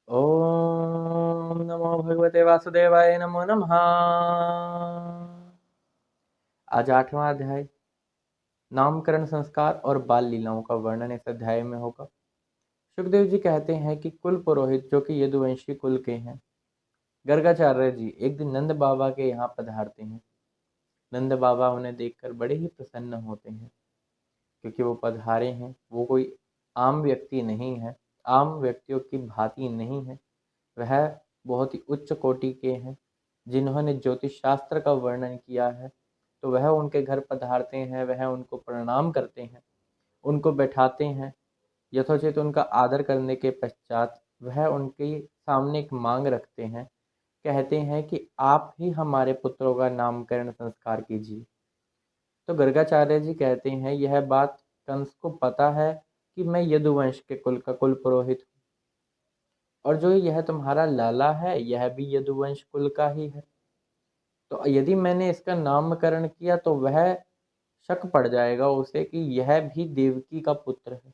ओम नमो भगवते वासुदेवाय नमो नमः। आज 8वां अध्याय नामकरण संस्कार और बाल लीलाओं का वर्णन इस अध्याय में होगा। सुखदेव जी कहते हैं कि कुल पुरोहित जो कि यदुवंशी कुल के हैं, गर्गाचार्य जी एक दिन नंद बाबा के यहाँ पधारते हैं। नंद बाबा उन्हें देखकर बड़े ही प्रसन्न होते हैं, क्योंकि वो पधारे हैं वो कोई आम व्यक्ति नहीं है, आम व्यक्तियों की भांति नहीं है। वह बहुत ही उच्च कोटि के हैं, जिन्होंने ज्योतिष शास्त्र का वर्णन किया है। तो वह उनके घर पधारते हैं, वह उनको प्रणाम करते हैं, उनको बैठाते हैं। यथोचित उनका आदर करने के पश्चात वह उनके सामने एक मांग रखते हैं। कहते हैं कि आप ही हमारे पुत्रों का नामकरण संस्कार कीजिए। तो गर्गाचार्य जी कहते हैं, यह बात कंस को पता है कि मैं यदुवंश के कुल का कुल पुरोहित हूँ, और जो यह तुम्हारा लाला है यह भी यदुवंश कुल का ही है। तो यदि मैंने इसका नामकरण किया तो वह शक पड़ जाएगा उसे कि यह भी देवकी का पुत्र है,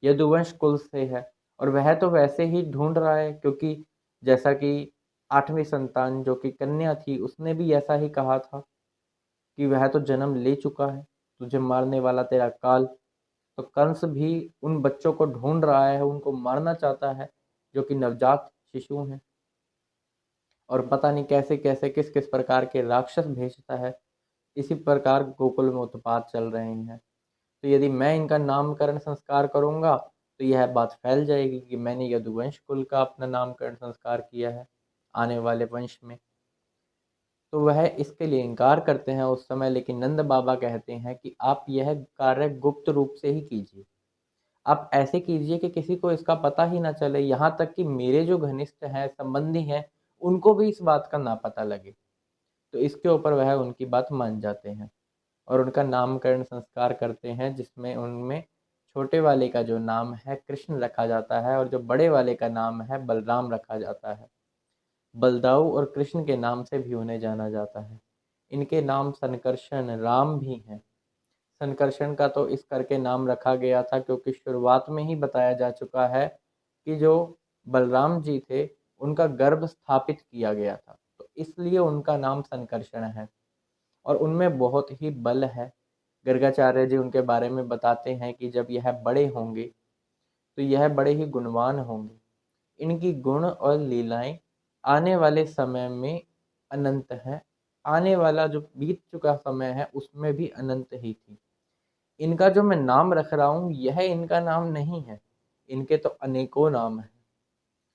यदुवंश कुल से है। और वह तो वैसे ही ढूंढ रहा है, क्योंकि जैसा कि 8वीं संतान जो कि कन्या थी उसने भी ऐसा ही कहा था कि वह तो जन्म ले चुका है, तुझे मारने वाला तेरा काल। तो कंस भी उन बच्चों को ढूंढ रहा है, उनको मारना चाहता है जो कि नवजात शिशु हैं, और पता नहीं कैसे कैसे किस किस प्रकार के राक्षस भेजता है। इसी प्रकार गोकुल में उत्पात चल रहे हैं। तो यदि मैं इनका नामकरण संस्कार करूंगा तो यह बात फैल जाएगी कि मैंने यदुवंश कुल का अपना नामकरण संस्कार किया है आने वाले वंश में। तो वह इसके लिए इनकार करते हैं उस समय, लेकिन नंद बाबा कहते हैं कि आप यह कार्य गुप्त रूप से ही कीजिए। आप ऐसे कीजिए कि किसी को इसका पता ही ना चले, यहाँ तक कि मेरे जो घनिष्ठ हैं, संबंधी हैं, उनको भी इस बात का ना पता लगे। तो इसके ऊपर वह उनकी बात मान जाते हैं और उनका नामकरण संस्कार करते हैं, जिसमें उनमें छोटे वाले का जो नाम है कृष्ण रखा जाता है, और जो बड़े वाले का नाम है बलराम रखा जाता है। बलदाऊ और कृष्ण के नाम से भी उन्हें जाना जाता है। इनके नाम संकर्षण राम भी हैं। संकर्षण का तो इस करके नाम रखा गया था क्योंकि शुरुआत में ही बताया जा चुका है कि जो बलराम जी थे उनका गर्भ स्थापित किया गया था, तो इसलिए उनका नाम संकर्षण है और उनमें बहुत ही बल है। गर्गाचार्य जी उनके बारे में बताते हैं कि जब यह बड़े होंगे तो यह बड़े ही गुणवान होंगे। इनकी गुण और लीलाएं आने वाले समय में अनंत है, आने वाला जो बीत चुका समय है उसमें भी अनंत ही थी। इनका जो मैं नाम रख रहा हूँ यह इनका नाम नहीं है, इनके तो अनेकों नाम हैं,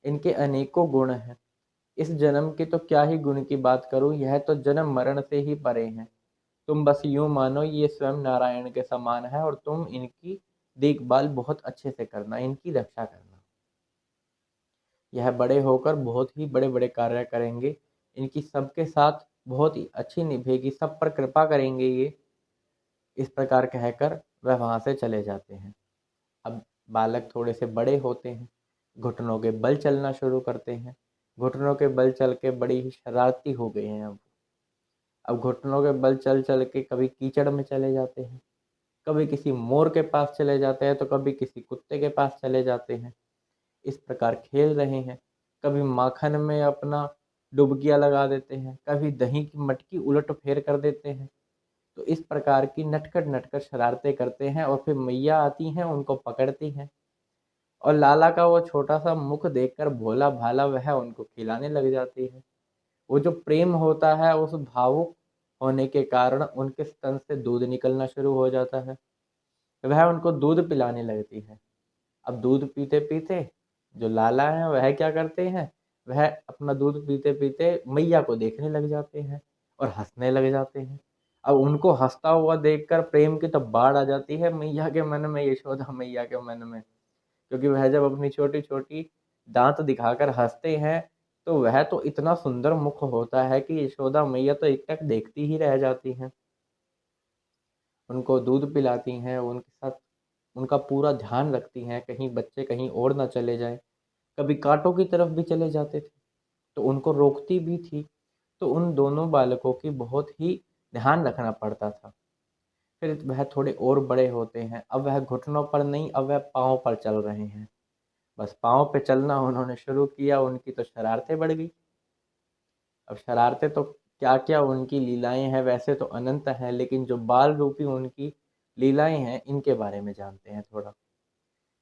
इनके अनेकों गुण हैं। इस जन्म के तो क्या ही गुण की बात करूँ, यह तो जन्म मरण से ही परे हैं। तुम बस यूं मानो ये स्वयं नारायण के समान है और तुम इनकी देखभाल बहुत अच्छे से करना, इनकी रक्षा करना। यह बड़े होकर बहुत ही बड़े बड़े कार्य करेंगे, इनकी सबके साथ बहुत ही अच्छी निभेगी, सब पर कृपा करेंगे ये। इस प्रकार कहकर वह वहाँ से चले जाते हैं। अब बालक थोड़े से बड़े होते हैं, घुटनों के बल चलना शुरू करते हैं। घुटनों के बल चल के बड़ी ही शरारती हो गए हैं अब घुटनों के बल चल चल के कभी कीचड़ में चले जाते हैं, कभी किसी मोर के पास चले जाते हैं, तो कभी किसी कुत्ते के पास चले जाते हैं। इस प्रकार खेल रहे हैं। कभी माखन में अपना डुबकियां लगा देते हैं, कभी दही की मटकी उलट फेर कर देते हैं। तो इस प्रकार की नटखट नटखट शरारतें करते हैं और फिर मैया आती हैं, उनको पकड़ती हैं, और लाला का वो छोटा सा मुख देखकर भोला भाला वह उनको खिलाने लग जाती है। वो जो प्रेम होता है उस भावुक होने के कारण उनके स्तन से दूध निकलना शुरू हो जाता है, वह उनको दूध पिलाने लगती है। अब दूध पीते पीते जो लाला हैं वह क्या करते हैं, वह अपना दूध पीते पीते मैया को देखने लग जाते हैं और हंसने लग जाते हैं। अब उनको हंसता हुआ देखकर प्रेम की तो बाढ़ आ जाती है मैया के मन में, यशोदा मैया के मन में, क्योंकि वह जब अपनी छोटी छोटी दांत दिखाकर हंसते हैं तो वह तो इतना सुंदर मुख होता है कि यशोदा मैया तो एकटक देखती ही रह जाती हैं। उनको दूध पिलाती हैं, उनके साथ उनका पूरा ध्यान रखती हैं, कहीं बच्चे कहीं और ना चले जाएं। कभी कांटों की तरफ भी चले जाते थे तो उनको रोकती भी थी। तो उन दोनों बालकों की बहुत ही ध्यान रखना पड़ता था। फिर वह थोड़े और बड़े होते हैं, अब वह घुटनों पर नहीं, अब वह पाँव पर चल रहे हैं। बस पाँव पे चलना उन्होंने शुरू किया, उनकी तो शरारतें बढ़ गई। अब शरारतें तो क्या-क्या उनकी लीलाएँ हैं, वैसे तो अनंत हैं, लेकिन जो बाल रूपी उनकी लीलाएँ हैं, इनके बारे में जानते हैं थोड़ा।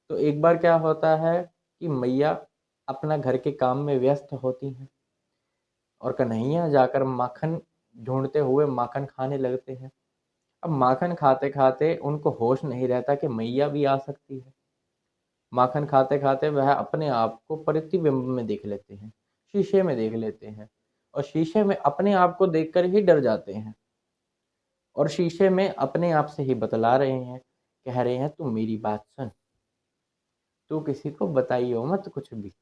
तो एक बार क्या होता है कि मैया अपना घर के काम में व्यस्त होती हैं और कन्हैया जाकर माखन ढूँढते हुए माखन खाने लगते हैं। अब माखन खाते-खाते उनको होश नहीं रहता कि मैया भी आ सकती है। माखन खाते-खाते वह अपने आप को प्रतिबिंब में देख लेते हैं, शीशे में देख लेते हैं और शीशे में अपने आप को देखकर ही डर जाते हैं और शीशे में अपने आप से ही बतला रहे हैं, कह रहे हैं, "तू मेरी बात सुन, तू किसी को बताइयो मत कुछ भी।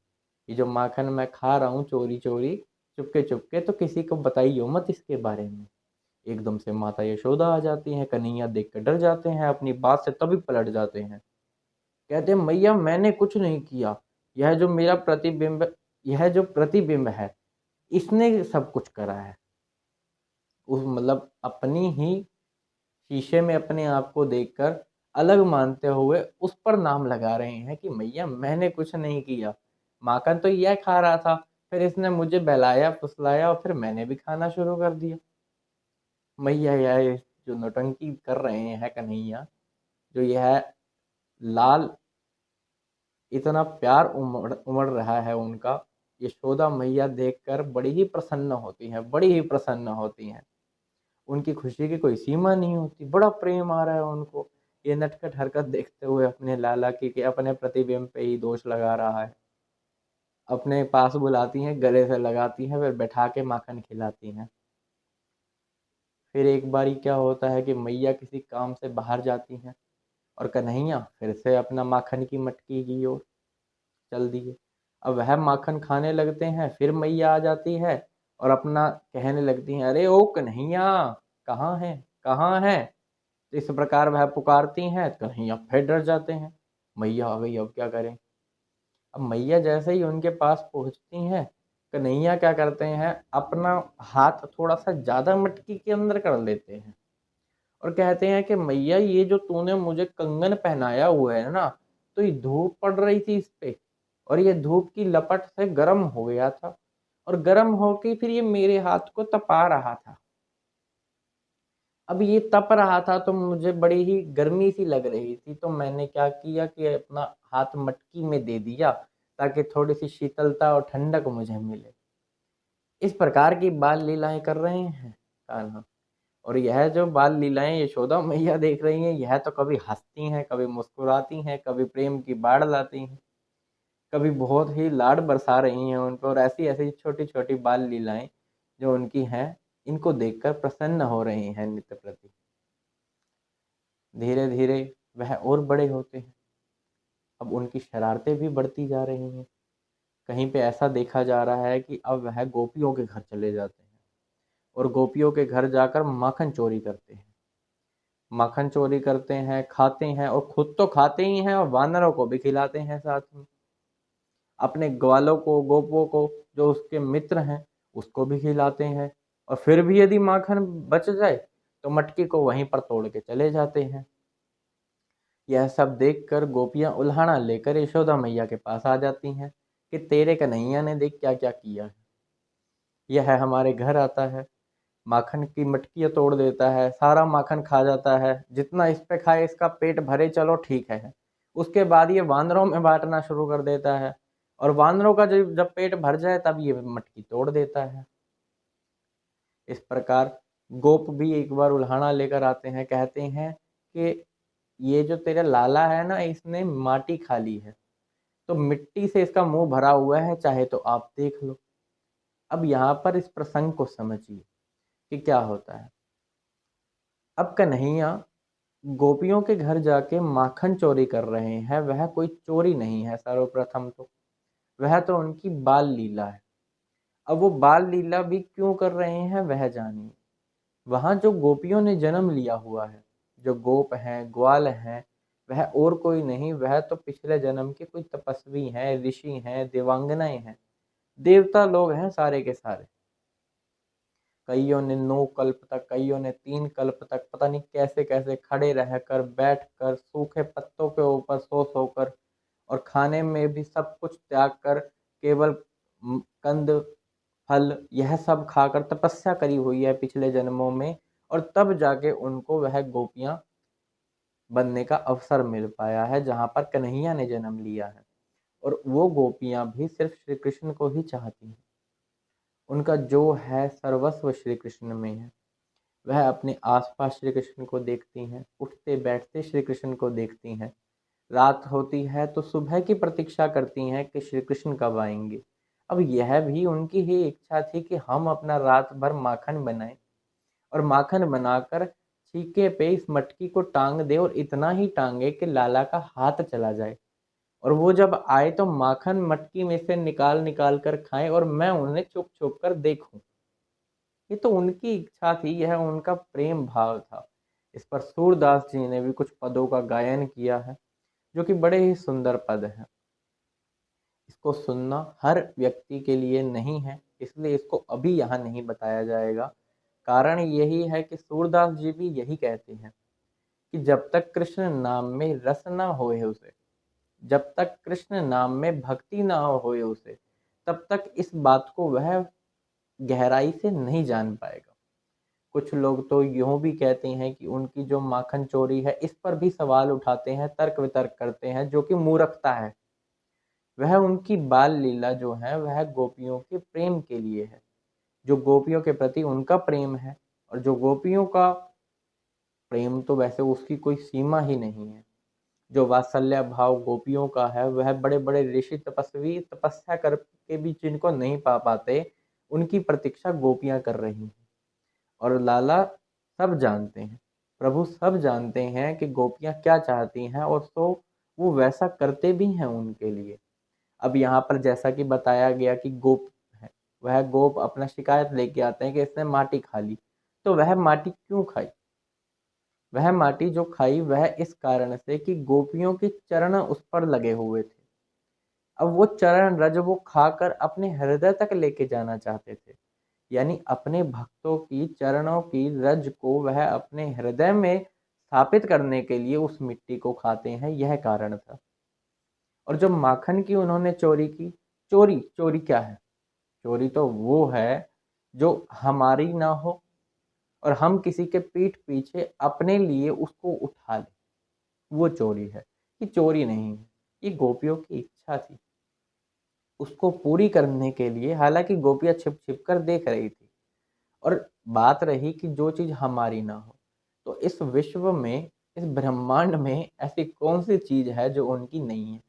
ये जो माखन मैं खा रहा हूँ चोरी-चोरी, चुपके-चुपके, तो किसी को बताइयो मत इसके बारे में।" एकदम से माता यशोदा आ जाती हैं, कन्हैया देख कर डर जाते हैं, अपनी बात से तभी पलट जाते हैं। कहते हैं, मैया मैंने कुछ नहीं किया, यह जो मेरा प्रतिबिंब यह जो प्रतिबिंब है, इसने सब कुछ करा है। उस मतलब अपनी ही शीशे में अपने आप को देखकर अलग मानते हुए उस पर नाम लगा रहे हैं कि मैया मैंने कुछ नहीं किया, माखन तो यह खा रहा था, फिर इसने मुझे बहलाया, फुसलाया और फिर मैंने भी खाना शुरू कर दिया। मैया यह जो नौटंकी कर रहे हैं कन्हैया, जो यह लाल इतना प्यार उमड़ उमड़ रहा है उनका, यशोदा मैया देखकर बड़ी ही प्रसन्न होती हैं, बड़ी ही प्रसन्न होती हैं। उनकी खुशी की कोई सीमा नहीं होती, बड़ा प्रेम आ रहा है उनको, ये नटखट हरकत देखते हुए अपने लाला की कि अपने प्रतिबिंब पे ही दोष लगा रहा है। अपने पास बुलाती हैं, गले से लगाती हैं, फिर बैठा के माखन खिलाती हैं। फिर एक बारी क्या होता है कि मैया किसी काम से बाहर जाती हैं और कन्हैया फिर से अपना माखन की मटकी की ओर चल दिए। अब वह माखन खाने लगते हैं, फिर मैया आ जाती है और अपना कहने लगती हैं, "अरे ओ कन्हैया, कहाँ है? कहाँ है?" तो इस प्रकार वह पुकारती हैं, कन्हैया फिर डर जाते हैं, मैया आ गई, अब क्या करें? अब मैया जैसे ही उनके पास पहुँचती हैं, कन्हैया क्या करते हैं, अपना हाथ थोड़ा-सा ज़्यादा मटकी के अंदर कर लेते हैं और कहते हैं कि मैया ये जो तूने मुझे कंगन पहनाया हुआ है ना, तो ये धूप पड़ रही थी इस पे और ये धूप की लपट से गर्म हो गया था और गर्म होके फिर ये मेरे हाथ को तपा रहा था। अब ये तप रहा था तो मुझे बड़ी ही गर्मी सी लग रही थी, तो मैंने क्या किया कि अपना हाथ मटकी में दे दिया ताकि थोड़ी-सी शीतलता और ठंडक मुझे मिले। इस प्रकार की बाल लीलाएँ कर रहे हैं कान्हा। और यह जो बाल लीलाएँ यशोदा मैया देख रही हैं, यह तो कभी हँसती हैं, कभी मुस्कुराती हैं, कभी प्रेम की बाढ़ लाती हैं, कभी बहुत ही लाड बरसा रही हैं उन पे और ऐसी-ऐसी छोटी-छोटी बाल लीलाएँ जो उनकी हैं, इनको देखकर प्रसन्न हो रही हैं नित्य प्रति। धीरे-धीरे वह और बड़े होते हैं, अब उनकी शरारतें भी बढ़ती जा रही हैं। कहीं पे ऐसा देखा जा रहा है कि अब वह गोपियों के घर चले जाते हैं और गोपियों के घर जाकर माखन चोरी करते हैं। माखन चोरी करते हैं, खाते हैं और खुद तो खाते ही हैं और वानरों को भी खिलाते हैं साथ में। अपने ग्वालों को, गोपों को, जो उसके मित्र हैं, उसको भी खिलाते हैं और फिर भी यदि माखन बच जाए, तो मटकी को वहीं पर तोड़ के चले जाते हैं। यह सब देखकर गोपियाँ उल्हाड़ा लेकर यशोदा मैया के पास आ जाती हैं कि तेरे कन्हैया ने देख क्या-क्या किया है। यह हमारे घर आता है, माखन की मटकियाँ तोड़ देता है, सारा माखन खा जाता है, जितना इस पे खाए इसका पेट भरे चलो ठीक है। उसके बाद ये वानरों में बाँटना शुरू कर देता है और वानरों का जब जब पेट भर जाए तब ये मटकी तोड़ देता है। इस प्रकार गोप भी एक बार उल्हाड़ा लेकर आते हैं, कहते हैं कि ये जो तेरा लाला है ना, इसने माटी खा ली है, तो मिट्टी से इसका मुँह भरा हुआ है, चाहे तो आप देख लो। अब यहाँ पर इस प्रसंग को समझिए कि क्या होता है। अब कन्हैया गोपियों के घर जाके माखन चोरी कर रहे हैं, वह कोई चोरी नहीं है सर्वप्रथम तो, वह तो उनकी बाल लीला है। अब वो बाल लीला भी क्यों कर रहे हैं वह जानिए। वहाँ जो गोपियों ने जन्म लिया हुआ है, जो गोप हैं, ग्वाल हैं, वह और कोई नहीं, वह तो पिछले जन्म के कोई तपस्वी हैं, ऋषि हैं, देवांगनाएँ हैं, देवता लोग हैं सारे के सारे। कइयों ने 9 कल्प तक, कइयों ने 3 कल्प तक पता नहीं कैसे-कैसे खड़े रहकर, बैठकर, सूखे पत्तों के ऊपर सो-सो कर और खाने में भी सब कुछ त्याग कर केवल कंद फल यह सब खाकर तपस्या करी हुई है पिछले जन्मों में, और तब जाके उनको वह गोपियां बनने का अवसर मिल पाया है जहाँ पर कन्हैया ने जन्म लिया है। और वो गोपियां भी सिर्फ श्री कृष्ण को ही चाहती हैं। उनका जो है सर्वस्व श्री कृष्ण में है। वह अपने आसपास श्री कृष्ण को देखती हैं, उठते बैठते श्री कृष्ण को देखती हैं। रात होती है तो सुबह की प्रतीक्षा करती हैं कि श्री कृष्ण कब आएंगे। अब यह भी उनकी ही इच्छा थी कि हम अपना रात भर माखन बनाएं और माखन बनाकर छीके पे इस मटकी को टांग दे, और इतना ही टांगे कि लाला का हाथ चला जाए, और वो जब आए तो माखन मटकी में से निकाल निकाल कर खाएं और मैं उन्हें छुप छुप कर देखूं। ये तो उनकी इच्छा थी, यह उनका प्रेम भाव था। इस पर सूरदास जी ने भी कुछ पदों का गायन किया है जो कि बड़े ही सुंदर पद हैं। इसको सुनना हर व्यक्ति के लिए नहीं है, इसलिए इसको अभी यहाँ नहीं बताया जाएगा। कारण यही है कि सूरदास जी भी यही कहते हैं कि जब तक कृष्ण नाम में रस न होए उसे, जब तक कृष्ण नाम में भक्ति ना होए उसे, तब तक इस बात को वह गहराई से नहीं जान पाएगा। कुछ लोग तो यूं भी कहते हैं कि उनकी जो माखन चोरी है इस पर भी सवाल उठाते हैं, तर्क वितर्क करते हैं, जो कि मूर्खता है। वह उनकी बाल लीला जो है वह गोपियों के प्रेम के लिए है, जो गोपियों के प्रति उनका प्रेम है। और जो गोपियों का प्रेम तो वैसे उसकी कोई सीमा ही नहीं है। जो वात्सल्य भाव गोपियों का है वह बड़े बड़े ऋषि तपस्वी तपस्या करके भी जिनको नहीं पा पाते, उनकी प्रतीक्षा गोपियां कर रही हैं। और लाला सब जानते हैं, प्रभु सब जानते हैं कि गोपियां क्या चाहती हैं, और तो वो वैसा करते भी हैं उनके लिए। अब यहाँ पर जैसा कि बताया गया कि गोप है, वह गोप अपना शिकायत लेके आते हैं कि इसने माटी खा ली। तो वह माटी क्यों खाई? वह माटी जो खाई वह इस कारण से कि गोपियों के चरण उस पर लगे हुए थे। अब वो चरण रज वो खाकर अपने हृदय तक लेके जाना चाहते थे, यानी अपने भक्तों की चरणों की रज को वह अपने हृदय में स्थापित करने के लिए उस मिट्टी को खाते हैं, यह कारण था। और जो माखन की उन्होंने चोरी की, चोरी चोरी क्या है? चोरी तो वो है जो हमारी ना हो और हम किसी के पीठ पीछे अपने लिए उसको उठा लें, वो चोरी है। ये चोरी नहीं है, ये गोपियों की इच्छा थी, उसको पूरी करने के लिए। हालांकि गोपियां छिप छिप कर देख रही थी। और बात रही कि जो चीज हमारी ना हो, तो इस विश्व में, इस ब्रह्मांड में ऐसी कौन सी चीज है जो उनकी नहीं है?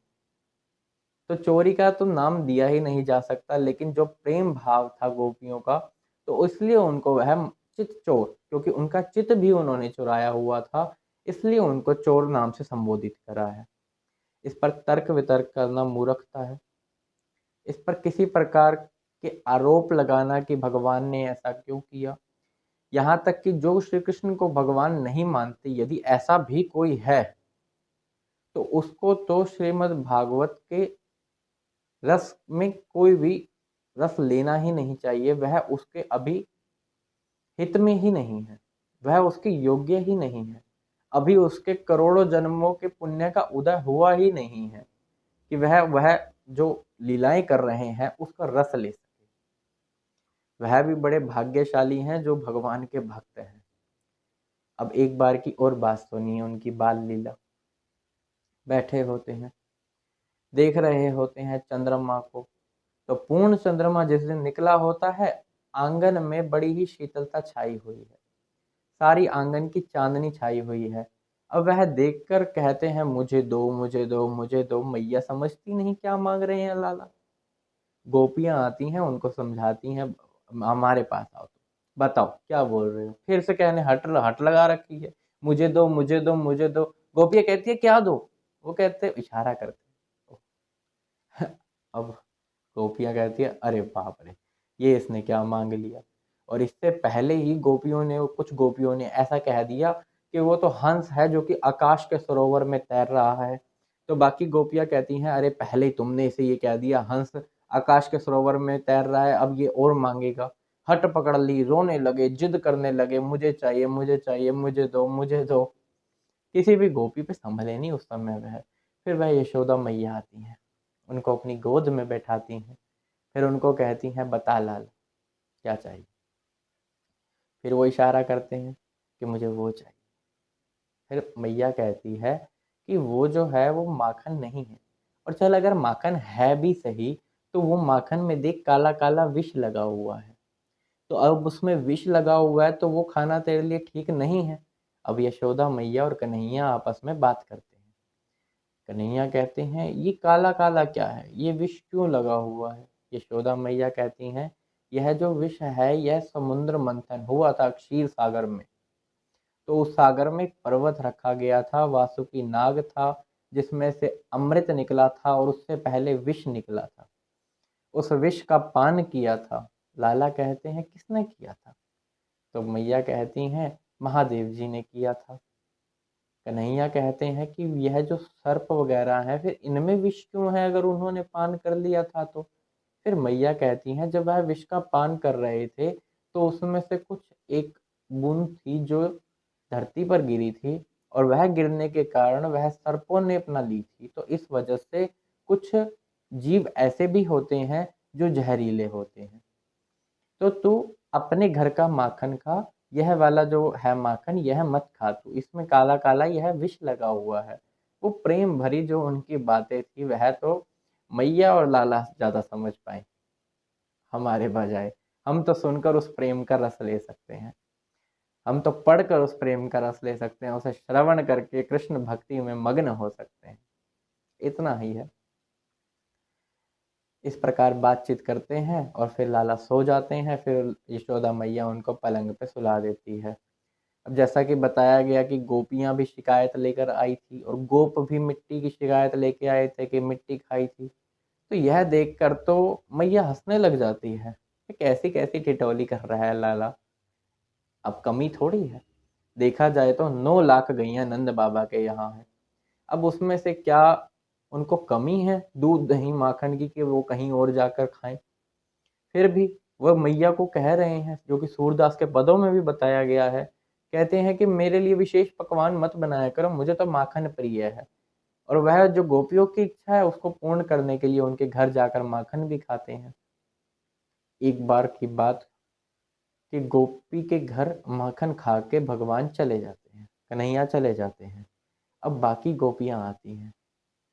तो चोरी का तो नाम दिया ही नहीं जा सकता, लेकिन जो प्रेम भाव था गोपियों का, तो इसलिए उनको वह चित चोर, क्योंकि उनका चित भी उन्होंने चुराया हुआ था, इसलिए उनको चोर नाम से संबोधित करा है। इस पर तर्क वितर्क करना मूर्खता है। इस पर किसी प्रकार के आरोप लगाना कि भगवान ने ऐसा क्यों किया, यहाँ तक कि जो श्री कृष्ण को भगवान नहीं मानते, यदि ऐसा भी कोई है तो उसको तो श्रीमद् भागवत के रस में कोई भी रस लेना ही नहीं चाहिए। वह उसके अभी हित में ही नहीं है, वह उसके योग्य ही नहीं है। अभी उसके करोड़ों जन्मों के पुण्य का उदय हुआ ही नहीं है कि वह जो लीलाएं कर रहे हैं उसका रस ले सके। वह भी बड़े भाग्यशाली हैं जो भगवान के भक्त हैं। अब एक बार की और बात सुनिए उनकी बाल लीला। बैठे होते हैं, देख रहे होते हैं चंद्रमा को, तो पूर्ण चंद्रमा जिस दिन निकला होता है, आंगन में बड़ी ही शीतलता छाई हुई है, सारी आंगन की चांदनी छाई हुई है। अब वह देखकर कहते हैं मुझे दो मुझे दो मुझे दो। मैया समझती नहीं क्या मांग रहे हैं लाला। गोपियां आती हैं, उनको समझाती हैं, हमारे पास आओ, तो बताओ क्या बोल रहे हो। फिर से कहने हट हट लगा रखी है, मुझे दो मुझे दो मुझे दो। गोपियां कहती है क्या दो? वो कहते इशारा करते। अब गोपियां कहती है अरे बाप रे, ये इसने क्या मांग लिया। और इससे पहले ही गोपियों ने, कुछ गोपियों ने ऐसा कह दिया कि वो तो हंस है जो कि आकाश के सरोवर में तैर रहा है। तो बाकी गोपियां कहती हैं अरे पहले ही तुमने इसे ये कह दिया, हंस आकाश के सरोवर में तैर रहा है, अब ये और मांगेगा। हट पकड़ ली, रोने लगे, जिद करने लगे, मुझे चाहिए मुझे चाहिए, मुझे दो मुझे दो। किसी भी गोपी पे संभले नहीं उस समय वह। फिर वह यशोदा मैया आती हैं, उनको अपनी गोद में बैठाती हैं, फिर उनको कहती हैं बता लाल क्या चाहिए। फिर वो इशारा करते हैं कि मुझे वो चाहिए। फिर मैया कहती है कि वो जो है वो माखन नहीं है, और चल अगर माखन है भी सही तो वो माखन में देख काला काला विष लगा हुआ है, तो अब उसमें विष लगा हुआ है तो वो खाना तेरे लिए ठीक नहीं है। अब यशोदा मैया और कन्हैया आपस में बात करते हैं। कन्हैया कहते हैं ये काला काला क्या है, ये विष क्यों लगा हुआ है। यशोदा मैया कहती हैं यह जो विष है यह समुद्र मंथन हुआ था क्षीर सागर में, तो उस सागर में एक पर्वत रखा गया था, वासुकी नाग था जिसमें से अमृत निकला था और उससे पहले विष निकला था। उस विष का पान किया था। लाला कहते हैं किसने किया था, तो मैया कहती हैं महादेव जी ने किया था। कन्हैया कहते हैं कि यह जो सर्प वगैरह है फिर इनमें विष क्यों है अगर उन्होंने पान कर लिया था तो। फिर मैया कहती हैं जब वह विष का पान कर रहे थे तो उसमें से कुछ एक बूंद थी जो धरती पर गिरी थी, और वह गिरने के कारण वह सर्पों ने अपना ली थी, तो इस वजह से कुछ जीव ऐसे भी होते हैं जो जहरीले होते हैं। तो तू अपने घर का माखन खा, यह वाला जो है माखन यह मत खा तू, इसमें काला काला यह विष लगा हुआ है। वो प्रेम भरी जो उनकी बातें थी वह तो मैया और लाला ज्यादा समझ पाए हमारे बजाय। हम तो सुनकर उस प्रेम का रस ले सकते हैं, हम तो पढ़कर उस प्रेम का रस ले सकते हैं, उसे श्रवण करके कृष्ण भक्ति में मग्न हो सकते हैं। इतना ही है। इस प्रकार बातचीत करते हैं और फिर लाला सो जाते हैं। फिर यशोदा मैया उनको पलंग पे सुला देती है। अब जैसा कि बताया गया कि गोपियां भी शिकायत लेकर आई थी और गोप भी मिट्टी की शिकायत लेके आए थे कि मिट्टी खाई थी। तो यह देखकर तो मैया हंसने लग जाती है कि कैसी कैसी ठिठोली कर रहा है लाला, अब कमी थोड़ी है। देखा जाए तो 9 लाख गैया नंद बाबा के यहाँ है, अब उसमें से क्या उनको कमी है दूध दही माखन की कि वो कहीं और जाकर खाएं। फिर भी वह मैया को कह रहे हैं, जो कि सूरदास के पदों में भी बताया गया है, कहते हैं कि मेरे लिए विशेष पकवान मत बनाया करो, मुझे तो माखन प्रिय है। और वह जो गोपियों की इच्छा है उसको पूर्ण करने के लिए उनके घर जाकर माखन भी खाते हैं। एक बार की बात कि गोपी के घर माखन खा के भगवान चले जाते हैं, कन्हैया चले जाते हैं। अब बाकी गोपियां आती हैं,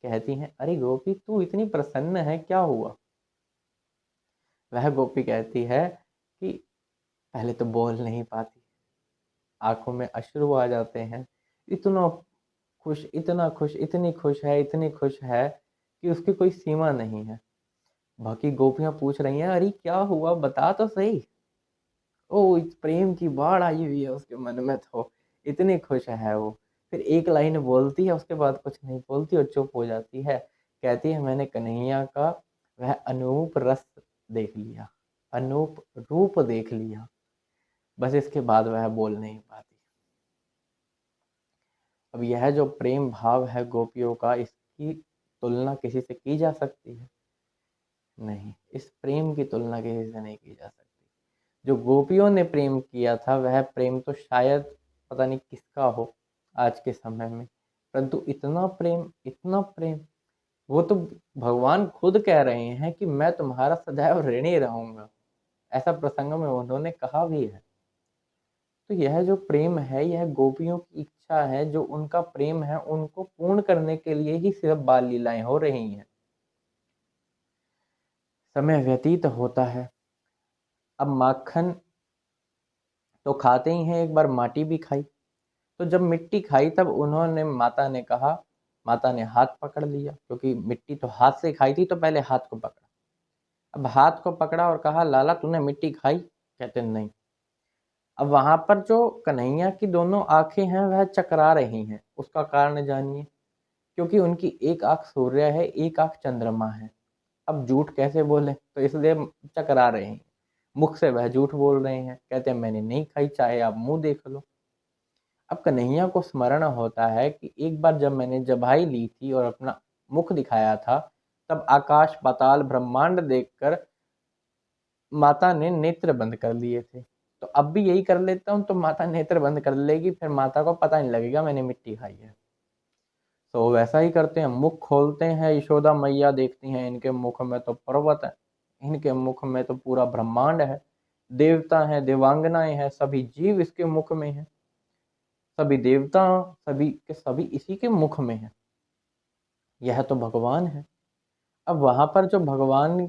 कहती हैं अरे गोपी तू इतनी प्रसन्न है, क्या हुआ। वह गोपी कहती है कि पहले तो बोल नहीं पाती, आंखों में अश्रु आ जाते हैं, इतना खुश इतना खुश इतनी खुश है इतनी खुश है कि उसकी कोई सीमा नहीं है। बाकी गोपियां पूछ रही हैं अरे क्या हुआ बता तो सही। ओ इस प्रेम की बाढ़ आई हुई है उसके मन में, तो इतनी खुश है वो। फिर एक लाइन बोलती है, उसके बाद कुछ नहीं बोलती और चुप हो जाती है। कहती है मैंने कन्हैया का वह अनूप रस देख लिया, अनूप रूप देख लिया, बस इसके बाद वह बोल नहीं पाती। अब यह जो प्रेम भाव है गोपियों का, इसकी तुलना किसी से की जा सकती है? नहीं, इस प्रेम की तुलना किसी से नहीं की जा सकती। जो गोपियों ने प्रेम किया था वह प्रेम तो शायद पता नहीं किसका हो आज के समय में, परंतु इतना प्रेम वो तो भगवान खुद कह रहे हैं कि मैं तुम्हारा सदैव ऋणी रहूंगा, ऐसा प्रसंग में उन्होंने कहा भी है। तो यह जो प्रेम है यह गोपियों की इच्छा है, जो उनका प्रेम है उनको पूर्ण करने के लिए ही सिर्फ बाल लीलाएं हो रही हैं। समय व्यतीत होता है, अब माखन तो खाते ही हैं, एक बार माटी भी खाई। तो जब मिट्टी खाई तब उन्होंने माता ने कहा, माता ने हाथ पकड़ लिया क्योंकि मिट्टी तो हाथ से खाई थी, तो पहले हाथ को पकड़ा। अब हाथ को पकड़ा और कहा लाला तूने मिट्टी खाई, कहते नहीं। अब वहां पर जो कन्हैया की दोनों आंखें हैं वह चकरा रही हैं, उसका कारण जानिए। क्योंकि उनकी एक आंख सूर्य है, एक आंख चंद्रमा है। अब झूठ कैसे बोले, तो इसलिए चकरा रहे हैं, मुख से वह झूठ बोल रहे हैं, कहते हैं मैंने नहीं खाई, चाहे आप मुंह देख लो। अब कन्हैया को स्मरण होता है कि एक बार जब मैंने जबाई ली थी और अपना मुख दिखाया था, तब आकाश पाताल ब्रह्मांड देखकर माता ने नेत्र बंद कर लिए थे। तो अब भी यही कर लेता हूँ तो माता नेत्र बंद कर लेगी, फिर माता को पता नहीं लगेगा मैंने मिट्टी खाई है। तो वैसा ही करते हैं, मुख खोलते हैं, यशोदा मैया देखती हैं इनके मुख में तो पर्वत है, इनके मुख में तो पूरा ब्रह्मांड है, देवता हैं, देवांगनाएं हैं, सभी जीव इसके मुख में हैं, सभी देवता सभी के सभी इसी के मुख में हैं, यह तो भगवान है। अब वहां पर जो भगवान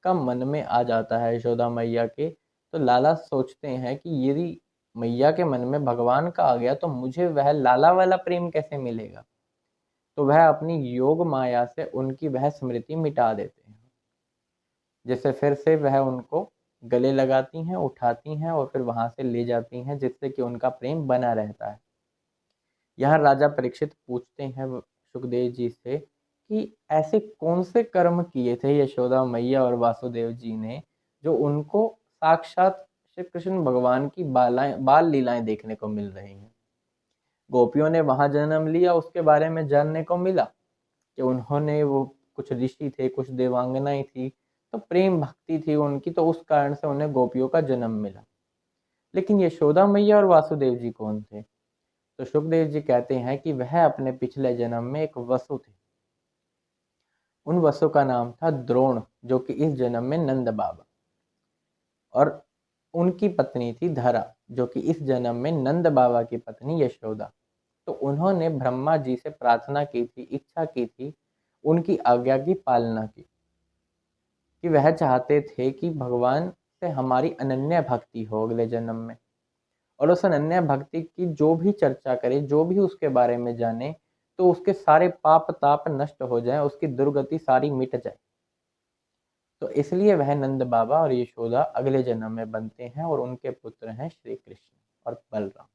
का मन में आ जाता है यशोदा मैया के, तो लाला सोचते हैं कि यदि मैया के मन में भगवान का आ गया तो मुझे वह लाला वाला प्रेम कैसे मिलेगा। तो वह अपनी योग माया से उनकी वह स्मृति मिटा देते हैं, जिससे फिर से वह उनको गले लगाती हैं, उठाती हैं और फिर वहां से ले जाती हैं, जिससे कि उनका प्रेम बना रहता है। यहाँ राजा परीक्षित पूछते हैं सुखदेव जी से कि ऐसे कौन से कर्म किए थे यशोदा मैया और वासुदेव जी ने जो उनको साक्षात श्री कृष्ण भगवान की बाल लीलाएं देखने को मिल रही हैं। गोपियों ने वहां जन्म लिया, उसके बारे में जानने को मिला कि उन्होंने वो कुछ ऋषि थे, कुछ देवांगनाएं थी, तो प्रेम भक्ति थी उनकी, तो उस कारण से उन्हें गोपियों का जन्म मिला। लेकिन यशोदा मैया और वासुदेव जी कौन थे। तो सुखदेव जी कहते हैं कि वह अपने पिछले जन्म में एक वसु थे। उन वसु का नाम था द्रोण, जो कि इस जन्म में नंद बाबा, और उनकी पत्नी थी धरा, जो कि इस जन्म में नंद बाबा की पत्नी यशोदा। तो उन्होंने ब्रह्मा जी से प्रार्थना की थी, इच्छा की थी, उनकी आज्ञा की पालना की, कि वह चाहते थे कि भगवान से हमारी अनन्य भक्ति हो अगले जन्म में, और उस अनन्य भक्ति की जो भी चर्चा करे, जो भी उसके बारे में जाने, तो उसके सारे पाप ताप नष्ट हो जाए, उसकी दुर्गति सारी मिट जाए। तो इसलिए वह नंद बाबा और यशोदा अगले जन्म में बनते हैं और उनके पुत्र हैं श्री कृष्ण और बलराम।